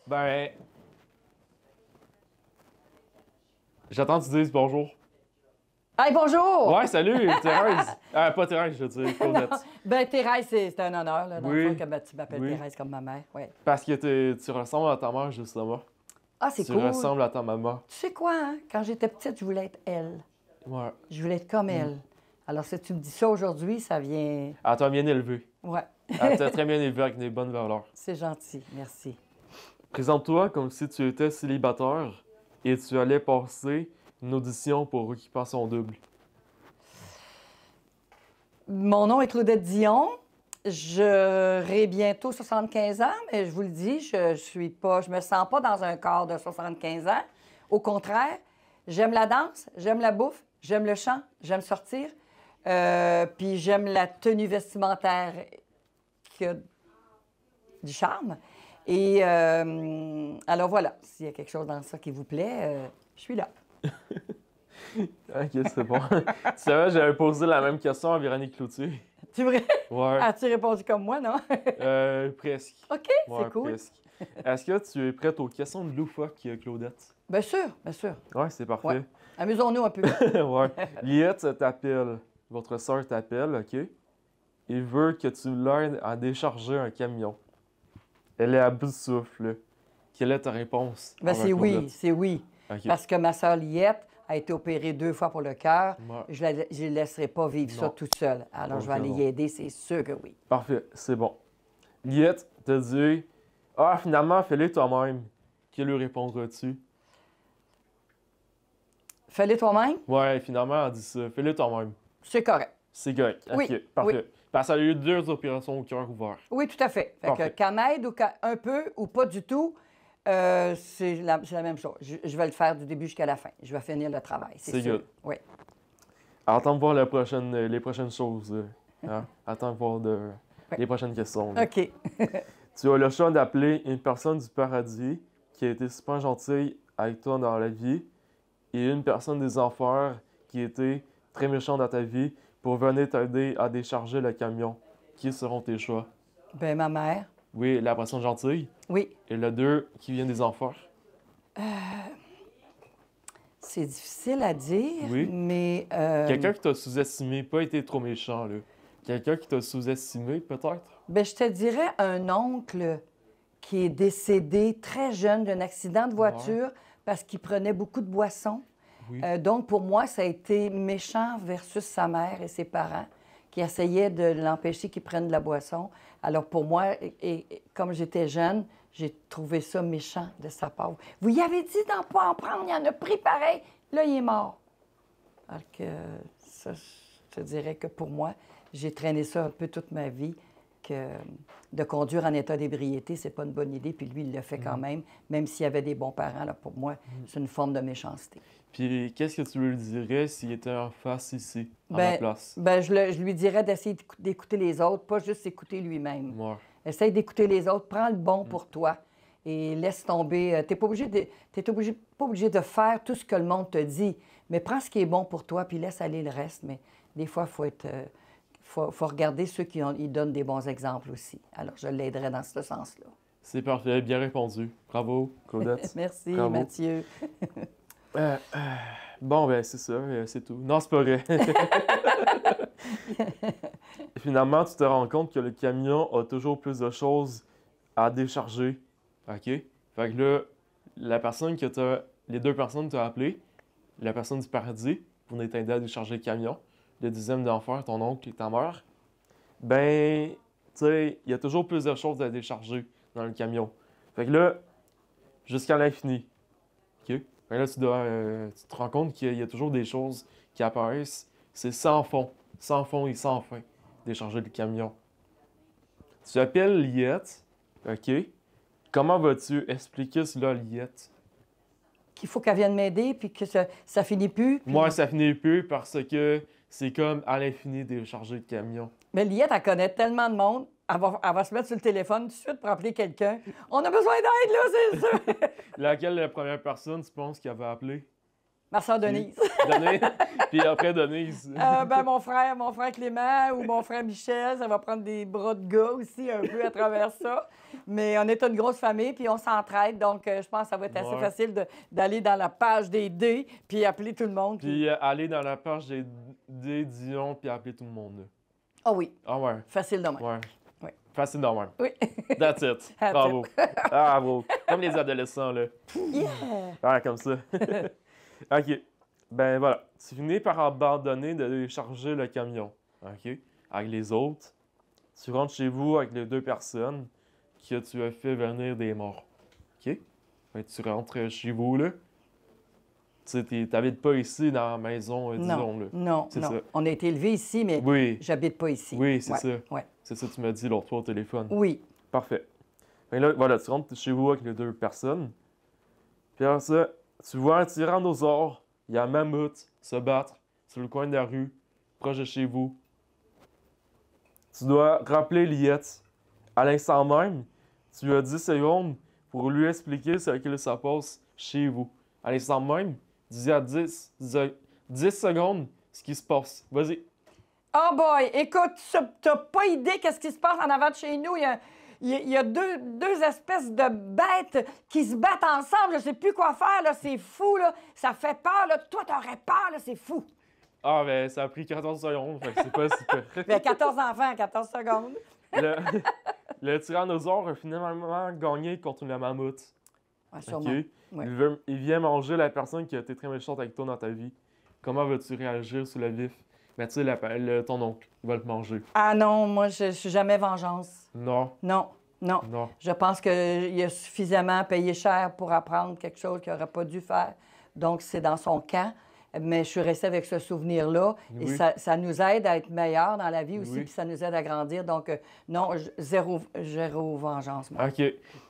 Ben, j'attends que tu dises bonjour. Hey, bonjour! Ouais, salut, Thérèse. Pas Thérèse, je veux dire, Claudette. Ben, Thérèse, c'est un honneur, là, dans le Oui. fond, que tu m'appelles Oui. Thérèse comme ma mère. Ouais. Parce que tu ressembles à ta mère, justement. Ah, c'est Tu cool. ressembles à ta maman. Tu sais quoi, hein? Quand j'étais petite, je voulais être elle. Ouais. Je voulais être comme elle. Alors, si tu me dis ça aujourd'hui, ça vient. Elle t'a bien élevé. Ouais. Elle t'a très bien élevé avec des bonnes valeurs. C'est gentil, merci. Présente-toi comme si tu étais célibataire et tu allais passer une audition pour Occupation Double. Mon nom est Claudette Dion. J'aurai bientôt 75 ans, mais je vous le dis, je me sens pas dans un corps de 75 ans. Au contraire, j'aime la danse, j'aime la bouffe, j'aime le chant, j'aime sortir, puis j'aime la tenue vestimentaire qui a du charme. Et alors voilà, s'il y a quelque chose dans ça qui vous plaît, je suis là. Ok, c'est bon. Tu savais, j'avais posé la même question à Véronique Cloutier. Tu vrai? Ouais. As-tu répondu comme moi, non? Presque. OK, Ouais, c'est cool. presque. Est-ce que tu es prête aux questions de loufoque, Claudette? Bien sûr, bien sûr. Ouais, c'est parfait. Ouais. Amusons-nous un peu. Ouais. Liette t'appelle. Votre soeur t'appelle, OK? Il veut que tu l'aides à décharger un camion. Elle est à bout de souffle. Quelle est ta réponse? Ben, envers c'est oui, Claudette? c'est oui. OK. Parce que ma sœur Liette a été opérée 2 fois pour le cœur. Ouais. Je ne laisserai pas vivre ça Non. toute seule. Alors, je vais aller non. y aider, c'est sûr que oui. Parfait, c'est bon. Liette te dit Ah, finalement, fais-le toi-même. Que lui répondras-tu? Fais-le toi-même, Ouais, finalement, elle dit ça. Fais-le toi-même. c'est correct. C'est correct. Oui, OK, parfait. Parce qu'elle a eu 2 opérations au cœur ouvert. Oui, tout à fait. Fait que Parfait. qu'elle m'aide ou un peu ou pas du tout, c'est la même chose. Je vais le faire du début jusqu'à la fin. Je vais finir le travail, C'est sûr. good. Oui. Attends de voir les prochaines choses. Hein? Attends de voir Ouais. les prochaines questions. Là. OK. Tu as le choix d'appeler une personne du paradis qui a été super gentille avec toi dans la vie et une personne des enfers qui a été très méchante dans ta vie pour venir t'aider à décharger le camion. Qui seront tes choix? Ben ma mère. Oui, la personne gentille Oui. et le 2 qui vient des enfers. C'est difficile à dire, Oui. mais... Quelqu'un qui t'a sous-estimé, pas été trop méchant, là. Quelqu'un qui t'a sous-estimé, peut-être? Ben, je te dirais un oncle qui est décédé très jeune d'un accident de voiture parce qu'il prenait beaucoup de boissons. Oui. Donc, pour moi, ça a été méchant versus sa mère et ses parents qui essayaient de l'empêcher qu'il prenne de la boisson. Alors, pour moi, et comme j'étais jeune, j'ai trouvé ça méchant de sa part. Vous y avez dit d'en pas en prendre, il en a pris pareil. Là, il est mort. Alors que ça, je te dirais que pour moi, j'ai traîné ça un peu toute ma vie, que de conduire en état d'ébriété, c'est pas une bonne idée. Puis lui, il le fait quand même s'il y avait des bons parents. Là, pour moi, c'est une forme de méchanceté. Puis, qu'est-ce que tu lui dirais s'il était en face ici, à ma place? Ben, je lui dirais d'essayer d'écouter les autres, pas juste écouter lui-même. Ouais. Essaye d'écouter les autres, prends le bon pour toi et laisse tomber. Tu n'es pas obligé de faire tout ce que le monde te dit, mais prends ce qui est bon pour toi puis laisse aller le reste. Mais des fois, il faut regarder ceux ils donnent des bons exemples aussi. Alors, je l'aiderais dans ce sens-là. C'est parfait, bien répondu. Bravo, Claudette. Merci, Bravo. Mathieu. Bon, ben, c'est ça, c'est tout. Non, c'est pas vrai. Finalement, tu te rends compte que le camion a toujours plus de choses à décharger. OK? Fait que là, les 2 personnes que tu as appelées, la personne du paradis, pour t'aider à décharger le camion, le deuxième d'enfer, ton oncle et ta mère, ben, tu sais, il y a toujours plus de choses à décharger dans le camion. Fait que là, jusqu'à l'infini. OK? Fait que là, tu te rends compte qu'il y a toujours des choses qui apparaissent. C'est sans fond et sans fin, décharger le camion. Tu appelles Liette, OK? Comment vas-tu expliquer cela à Liette? Qu'il faut qu'elle vienne m'aider puis que ça finit plus. Puis... Moi, ça finit plus parce que c'est comme à l'infini décharger le camion. Mais Liette, elle connaît tellement de monde. Elle va se mettre sur le téléphone tout de suite pour appeler quelqu'un. On a besoin d'aide, là, c'est sûr! Laquelle la première personne, tu penses, qui avait appelé? Ma soeur Denise. Denise. Puis après Denise. Mon frère Clément ou mon frère Michel, ça va prendre des bras de gars aussi un peu à travers ça. Mais on est une grosse famille, puis on s'entraide. Donc, je pense que ça va être assez facile d'aller dans la page des D, puis appeler tout le monde. Puis aller dans la page des Dion, puis appeler tout le monde. Là. Ah oui. Ah ouais. Facile de même. Ouais. Oui. Facile de même. Oui. That's it. That's Bravo. it. Bravo. Comme les adolescents, là. Yeah! Ouais, comme ça. OK. Ben voilà. Tu finis par abandonner de charger le camion. OK? Avec les autres. Tu rentres chez vous avec les 2 personnes que tu as fait venir des morts. OK? Fait que tu rentres chez vous, là. Tu sais, t'habites pas ici dans la maison, disons, là. Non. C'est ça. On a été élevés ici, mais Oui. j'habite pas ici. Oui, c'est Ouais, ça. ouais. C'est ça que tu m'as dit l'autre fois au téléphone. Oui. Parfait. Fait là, voilà, tu rentres chez vous avec les 2 personnes. Puis après ça, tu vois un tyrannosaure, il y a un mammouth se battre sur le coin de la rue, proche de chez vous. Tu dois rappeler Liette. À l'instant même, tu as 10 secondes pour lui expliquer ce qu'il se passe chez vous. À l'instant même, dis à 10 secondes ce qui se passe. Vas-y. Oh boy! Écoute, t'as pas idée qu'est-ce qui se passe en avant de chez nous. Il y a deux espèces de bêtes qui se battent ensemble. Je sais plus quoi faire, là. C'est fou, là. Ça fait peur, là. Toi, t'aurais peur, là. C'est fou. Ah, ben, ça a pris 14 secondes, fait que c'est pas super. Il y a 14 enfants, 14 secondes. Le tyrannosaure a finalement gagné contre le mammouth. Ouais, sûrement. OK? Ouais. Il vient manger la personne qui a été très méchante avec toi dans ta vie. Comment vas-tu réagir sur le vif? Ben, tu sais, ton oncle, il va le manger. Ah non, moi, je suis jamais vengeance. Non, Non. non. Je pense qu'il a suffisamment payé cher pour apprendre quelque chose qu'il n'aurait pas dû faire. Donc, c'est dans son camp. Mais je suis restée avec ce souvenir-là. Oui. Et ça nous aide à être meilleurs dans la vie aussi, Oui. puis ça nous aide à grandir. Donc, non, zéro vengeance, moi. OK.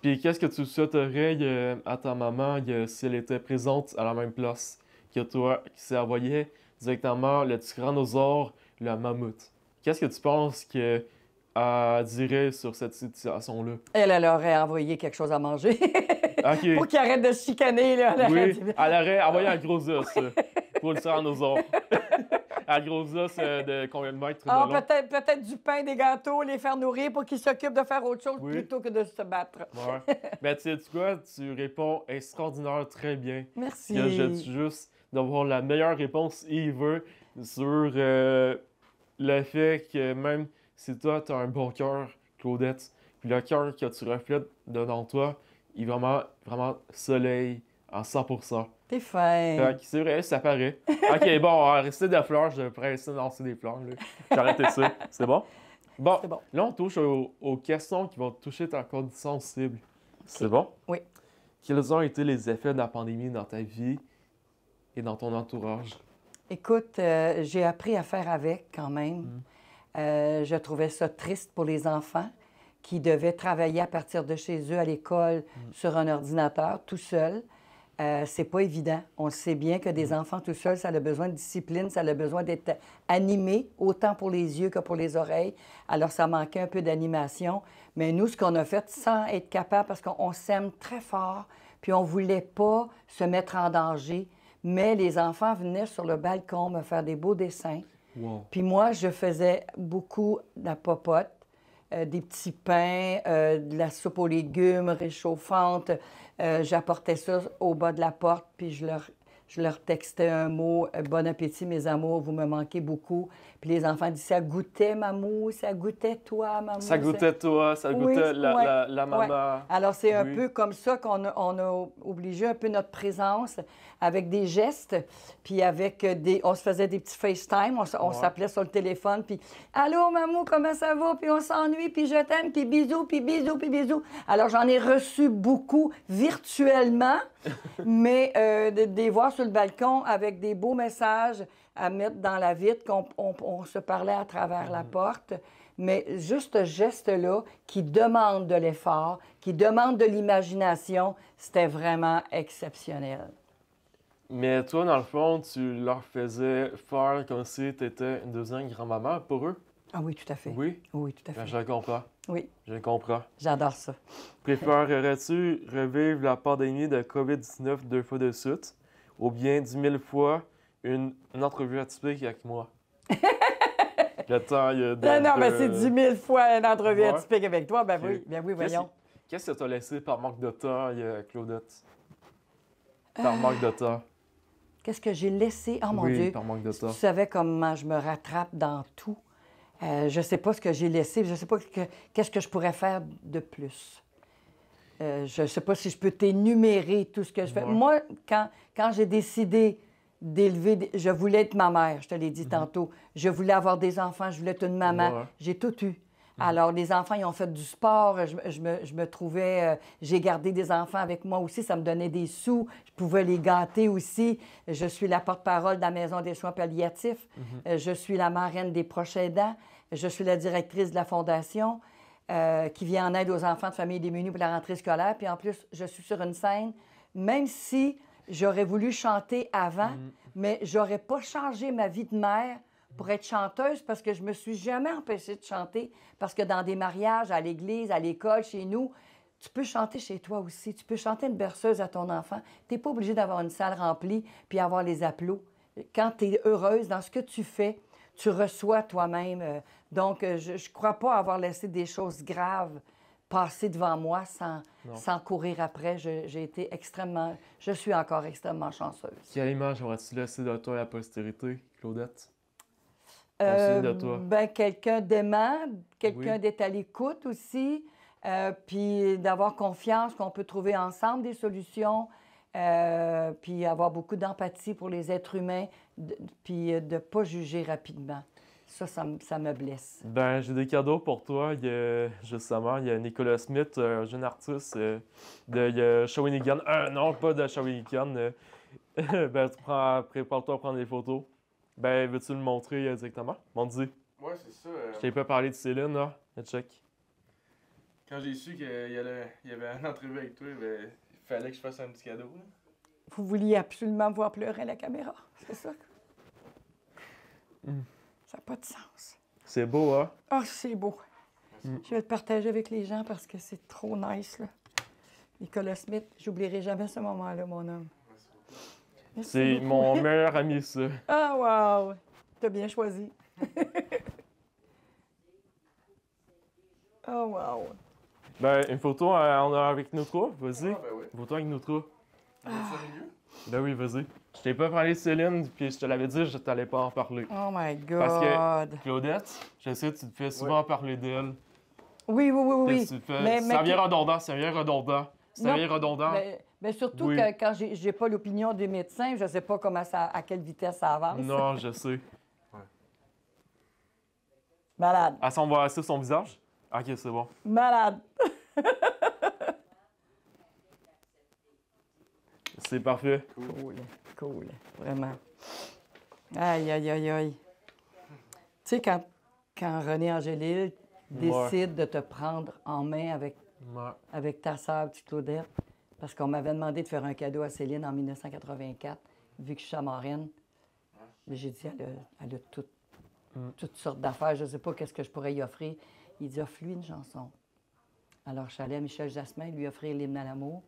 Puis qu'est-ce que tu souhaiterais à ta maman si elle était présente à la même place que toi, si elle voyait directement le tyrannosaure, le mammouth? Qu'est-ce que tu penses qu'elle dirait sur cette situation-là? Elle aurait envoyé quelque chose à manger. OK. Pour qu'il arrête de se chicaner, là. Oui, elle aurait envoyé un gros os pour le tyrannosaure. Un gros os de combien de mètres de long? Peut-être du pain, des gâteaux, les faire nourrir pour qu'ils s'occupent de faire autre chose Oui. plutôt que de se battre. Ouais. Ben, tu sais quoi? Tu réponds extraordinaire, très bien. Merci. Que je dis juste d'avoir la meilleure réponse ever sur le fait que même si toi, tu as un bon cœur, Claudette, puis le cœur que tu reflètes dedans toi, il est vraiment, vraiment soleil à 100%. T'es fin. Fait que c'est vrai, ça paraît. OK, bon, on va rester des fleurs. Je pourrais essayer de lancer des fleurs. J'ai arrêté ça. C'est bon? Bon, C'est bon. là, on touche aux questions qui vont toucher ta condition cible. C'est bon? Oui. Quels ont été les effets de la pandémie dans ta vie et dans ton entourage? Écoute, j'ai appris à faire avec quand même. Je trouvais ça triste pour les enfants qui devaient travailler à partir de chez eux à l'école sur un ordinateur tout seul. C'est pas évident. On sait bien que des enfants tout seuls, ça a besoin de discipline, ça a besoin d'être animé, autant pour les yeux que pour les oreilles. Alors, ça manquait un peu d'animation. Mais nous, ce qu'on a fait sans être capable, parce qu'on s'aime très fort, puis on voulait pas se mettre en danger, mais les enfants venaient sur le balcon me faire des beaux dessins. Wow. Puis moi, je faisais beaucoup de la popote, des petits pains, de la soupe aux légumes réchauffante. J'apportais ça au bas de la porte, puis je leur textais un mot, bon appétit, mes amours, vous me manquez beaucoup. Puis les enfants disaient, ça goûtait, mamou, ça goûtait toi, mamou. Ça goûtait toi, ça goûtait la maman. Ouais. Alors, c'est un Oui. peu comme ça qu'on a obligé un peu notre présence avec des gestes, puis avec on se faisait des petits FaceTime, on s'appelait sur le téléphone, puis « Allô, mamou, comment ça va? » Puis on s'ennuie, puis je t'aime, puis bisous, puis bisous, puis bisous. Alors, j'en ai reçu beaucoup virtuellement, mais des voir sur le balcon avec des beaux messages à mettre dans la vitre, qu'on se parlait à travers la porte. Mais juste ce geste-là, qui demande de l'effort, qui demande de l'imagination, c'était vraiment exceptionnel. Mais toi, dans le fond, tu leur faisais faire comme si tu étais une deuxième grand-maman pour eux? Ah oui, tout à fait. Oui? Oui, tout à fait. Ben, je comprends. Oui, Je comprends. j'adore ça. Préférerais-tu revivre la pandémie de COVID-19 2 fois de suite ou bien 10 000 fois une entrevue atypique avec moi? Le temps Non, mais c'est 10 000 fois une entrevue Ouais. atypique avec toi. Ben Ok. oui, voyons. Qu'est-ce que t'as laissé par manque de temps, Claudette? Par manque de temps. Qu'est-ce que j'ai laissé? Oh mon Oui, Dieu! par manque de Si temps. tu savais comment je me rattrape dans tout. Je sais pas ce que j'ai laissé. Je sais pas qu'est-ce que je pourrais faire de plus. Je sais pas si je peux t'énumérer tout ce que je fais. Ouais. Moi, quand j'ai décidé d'élever... Je voulais être ma mère, je te l'ai dit tantôt. Je voulais avoir des enfants, je voulais être une maman. Ouais. J'ai tout eu. Alors, les enfants, ils ont fait du sport. Je me trouvais... j'ai gardé des enfants avec moi aussi. Ça me donnait des sous. Je pouvais les gâter aussi. Je suis la porte-parole de la Maison des soins palliatifs. Je suis la marraine des proches aidants. Je suis la directrice de la Fondation qui vient en aide aux enfants de familles démunies pour la rentrée scolaire. Puis en plus, je suis sur une scène, même si j'aurais voulu chanter avant, mais j'aurais pas changé ma vie de mère pour être chanteuse parce que je me suis jamais empêchée de chanter. Parce que dans des mariages, à l'église, à l'école, chez nous, tu peux chanter chez toi aussi. Tu peux chanter une berceuse à ton enfant. Tu n'es pas obligé d'avoir une salle remplie puis avoir les applaudissements. Quand tu es heureuse dans ce que tu fais, tu reçois toi-même. Donc, je ne crois pas avoir laissé des choses graves passer devant moi sans courir après. J'ai été extrêmement... Je suis encore extrêmement chanceuse. Quelle image aurais-tu laissé de toi à la postérité, Claudette? On se souvient de toi. Ben, quelqu'un d'aimant, quelqu'un Oui. d'être à l'écoute aussi, puis d'avoir confiance qu'on peut trouver ensemble des solutions, puis avoir beaucoup d'empathie pour les êtres humains, puis de ne pas juger rapidement. Ça me blesse. Ben, j'ai des cadeaux pour toi. Justement, il y a Nicolas Smith, un jeune artiste de Shawinigan. Non, pas de Shawinigan. Ben, prépare-toi à prendre des photos. Ben, veux-tu le montrer directement? M'en dis. Ouais, c'est ça. Je t'ai pas parlé de Céline, là. Check. Quand j'ai su qu'il y avait une entrevue avec toi, ben, il fallait que je fasse un petit cadeau. Là. Vous vouliez absolument me voir pleurer à la caméra, c'est ça? Ça n'a pas de sens. C'est beau, hein? Oh, c'est beau. Je vais le partager avec les gens parce que c'est trop nice, là. Nicolas Smith, j'oublierai jamais ce moment-là, mon homme. Merci C'est beaucoup. mon meilleur ami, ça. Ah, wow! T'as bien choisi. Oh, wow! Ben, une photo avec nous trois, vas-y. Ah, ben oui. Une photo avec nous trois. Ça mieux? Ben oui, vas-y. Je t'ai pas parlé de Céline, puis je te l'avais dit, je t'allais pas en parler. Oh my God! Parce que Claudette, je sais que tu te fais souvent parler d'elle. Oui, oui, oui, oui. Puis oui. tu fais- Mais- ça mais- vient redondant, ça vient redondant. Ça Non, vient redondant. Mais surtout Oui. que quand j'ai pas l'opinion des médecins, je sais pas à quelle vitesse ça avance. Non, je sais. Malade. Ah, ça, on va assis son visage? Ok, c'est bon. Malade. C'est parfait. Cool. Cool. Vraiment. Aïe, aïe, aïe, aïe. Tu sais, quand René Angélil décide de te prendre en main Ouais. avec ta sœur, petite Claudette, parce qu'on m'avait demandé de faire un cadeau à Céline en 1984, vu que je suis sa marraine. Mais j'ai dit, elle a toutes sortes d'affaires. Je ne sais pas qu'est-ce que je pourrais y offrir. Il dit, offre-lui une chanson. Alors, je suis allée à Michel Jasmin lui offrir l'hymne à l'amour.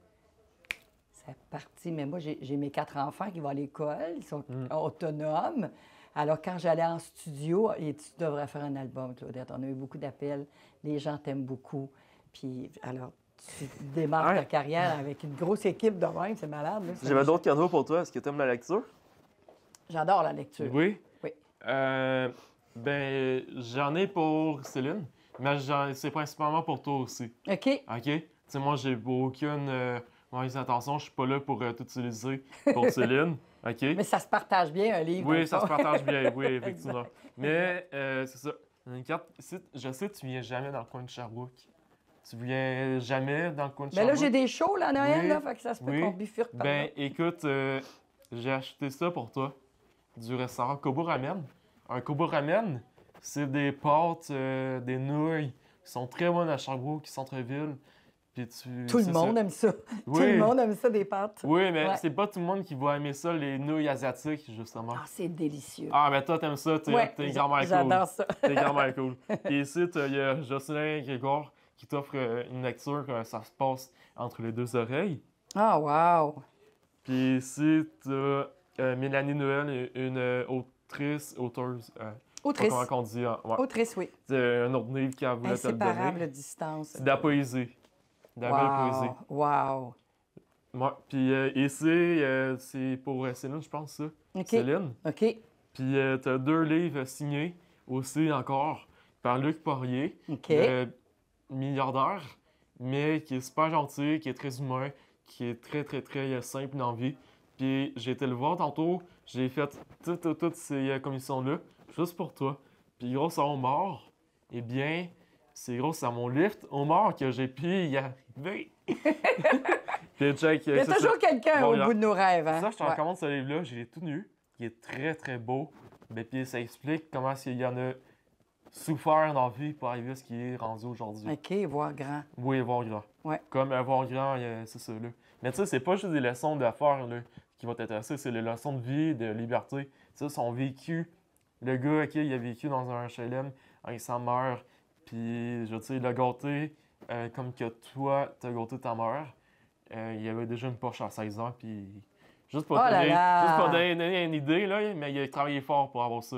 C'est parti. Mais moi, j'ai mes 4 enfants qui vont à l'école. Ils sont autonomes. Alors, quand j'allais en studio, et tu devrais faire un album, Claudette. On a eu beaucoup d'appels. Les gens t'aiment beaucoup. Puis, alors, tu démarres ta carrière avec une grosse équipe de même. C'est malade. Là. J'avais d'autres cadeaux pour toi. Est-ce que tu aimes la lecture? J'adore la lecture. Oui. Oui. Ben, j'en ai pour Céline, mais c'est principalement pour toi aussi. OK. OK? Tu sais, moi, j'ai aucune mauvaise intention. Je suis pas là pour t'utiliser pour Céline. OK? Mais ça se partage bien, un livre. Oui, ça se dans le fond. partage bien. Oui, effectivement. Mais, c'est ça. Une carte, je sais que tu viens jamais dans le coin de Sherbrooke. Tu viens jamais dans le coin de Mais là, Sherbrooke. j'ai des shows, là, à Noël, Oui, là, fait que ça se peut oui. qu'on bifurque par Ben, là. écoute, j'ai acheté ça pour toi. Du restaurant Kobo Ramen. Un Kobo Ramen, c'est des pâtes, des nouilles qui sont très bonnes à Sherbrooke, centre-ville. Puis Tout le monde aime ça. Tout Oui. le monde aime ça, des pâtes. Oui, mais Ouais. c'est pas tout le monde qui va aimer ça, les nouilles asiatiques, justement. Ah, c'est délicieux. Ah, ben toi, t'aimes ça, t'es Ouais, grand-mère cool. j'adore ça. T'es grand-mère cool. Et ici, il y a Jocelyn Grégoire qui t'offre une lecture, ça se passe entre les deux oreilles. Ah, wow! Puis ici, tu as Mélanie Noël, une auteuse. Autrice. Comment on dit? Ouais. Autrice, oui. C'est un autre livre qui a voulu te le Inséparable donner. distance. C'est de la poésie. De la belle poésie. Wow! Ouais. Puis ici, c'est pour Céline, je pense, ça. OK. Céline. OK. Puis tu as 2 livres signés aussi encore par Luc Poirier, OK. le milliardaire, mais qui est super gentil, qui est très humain, qui est très, très, très simple dans la vie. Puis j'ai été le voir tantôt, j'ai fait toutes ces commissions-là, juste pour toi. Puis grâce à Omar, eh bien, c'est grâce à mon lift Omar que j'ai pu y arriver. Puis check, Il y a toujours quelqu'un au bout de nos rêves. Hein? Ça, je te recommande ce livre-là, j'ai tout nu. Il est très, très beau. Mais puis ça explique comment il y en a souffert dans la vie pour arriver à ce qui est rendu aujourd'hui. OK, voir grand. Oui, voir grand. Ouais. Comme voir grand, c'est ça, là. Mais tu sais, c'est pas juste des leçons d'affaires, là, qui vont t'intéresser, c'est les leçons de vie, de liberté. Ça, son vécu. Le gars, OK, il a vécu dans un HLM avec sa mère, puis, je veux dire, il a gâté comme que toi, t'as gâté ta mère. Il avait déjà une Porsche à 16 ans, puis... Juste pour donner une idée, là, mais il a travaillé fort pour avoir ça.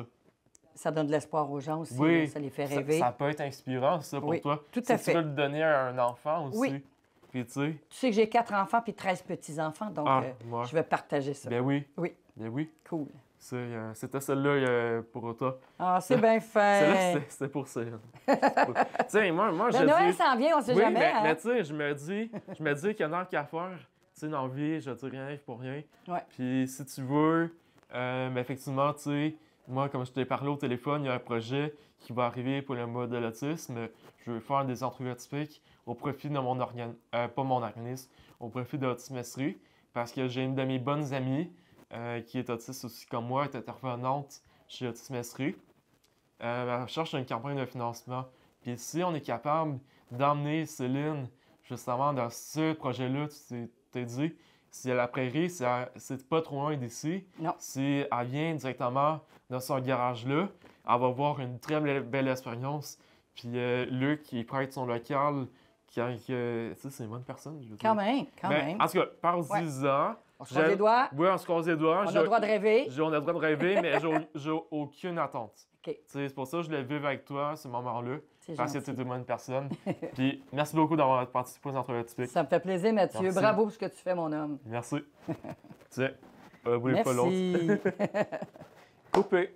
Ça donne de l'espoir aux gens aussi, Oui, là, ça les fait rêver. Ça peut être inspirant, ça, pour toi. Tout à Si fait. tu veux le donner à un enfant aussi. Oui. Puis, tu sais... Tu sais que j'ai 4 enfants puis 13 petits-enfants, donc ouais. je vais partager ça. Ben oui. Oui. Ben oui. Cool. C'était celle-là pour toi. Ah, c'est bien fait. Celle-là, c'était pour ça. Tu sais, moi Le je Noël dis... s'en vient, on sait oui, jamais. mais Hein? tu sais, je me dis qu'il y en a qu'à faire. Tu sais, dans la vie, je dis rien pour rien. Ouais. Puis si tu veux, mais effectivement, tu sais, moi, comme je t'ai parlé au téléphone, il y a un projet qui va arriver pour le mode de l'autisme. Je veux faire des entrevues atypiques au profit de mon organisme, pas mon organisme, au profit de Autisme Esprit, parce que j'ai une de mes bonnes amies qui est autiste aussi comme moi, est intervenante chez Autisme Esprit. Elle cherche une campagne de financement. Puis si on est capable d'emmener Céline justement dans ce projet-là, tu t'es dit, si à la prairie, c'est pas trop loin d'ici, Non. si elle vient directement dans son garage-là, elle va avoir une très belle expérience. Puis Luc, il prête son local, tu sais, c'est une bonne personne, je veux dire. Quand même. En tout cas, par-10 ans... On se croise les doigts. Oui, on se croise les doigts. On a le droit de rêver. On a le droit de rêver, mais j'ai aucune attente. OK. C'est pour ça que je voulais vivre avec toi, ce moment-là. C'est Parce que gentil. tu es une bonne personne. Puis merci beaucoup d'avoir participé aux entrevues typiques. Ça me fait plaisir, Mathieu. Merci. Bravo pour ce que tu fais, mon homme. Merci. Tiens, voulez pas l'autre. Merci. Coupé.